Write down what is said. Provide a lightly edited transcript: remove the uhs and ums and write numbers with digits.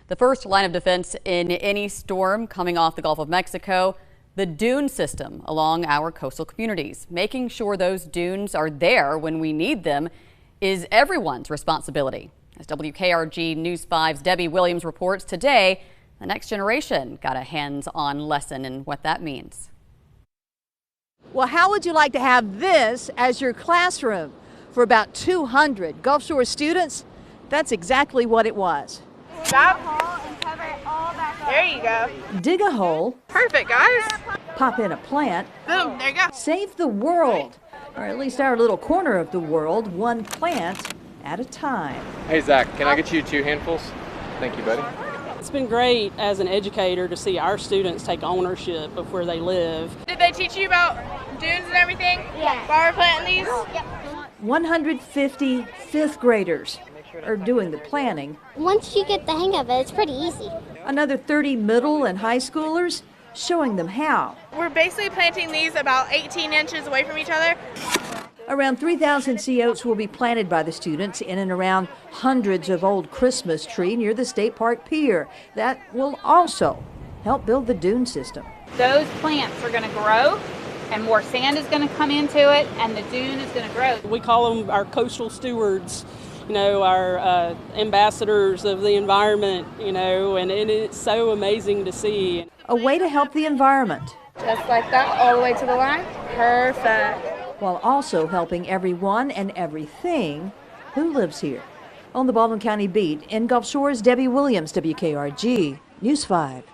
The first line of defense in any storm coming off the Gulf of Mexico, the dune system along our coastal communities. Making sure those dunes are there when we need them is everyone's responsibility. As WKRG News 5's Debbie Williams reports today, the next generation got a hands-on lesson in what that means. Well, how would you like to have this as your classroom? For about 200 Gulf Shore students, that's exactly what it was. Stop. There you go. Dig a hole. Perfect, guys. Pop in a plant. Boom, there you go. Save the world, or at least our little corner of the world, one plant at a time. Hey, Zach, can I get you 2 handfuls? Thank you, buddy. It's been great as an educator to see our students take ownership of where they live. Did they teach you about dunes and everything? Yeah. While we're planting these? Yep. 150 fifth graders are doing the planning. Once you get the hang of it, it's pretty easy. Another 30 middle and high schoolers showing them how. We're basically planting these about 18 inches away from each other. Around 3,000 sea oats will be planted by the students in and around hundreds of old Christmas trees near the State Park Pier. That will also help build the dune system. Those plants are going to grow, and more sand is going to come into it, and the dune is going to grow. We call them our Coastal Stewards, our ambassadors of the environment, and it's so amazing to see. A way to help the environment. Just like that, all the way to the line. Perfect. While also helping everyone and everything who lives here. On the Baldwin County beat in Gulf Shore's Debbie Williams, WKRG News 5.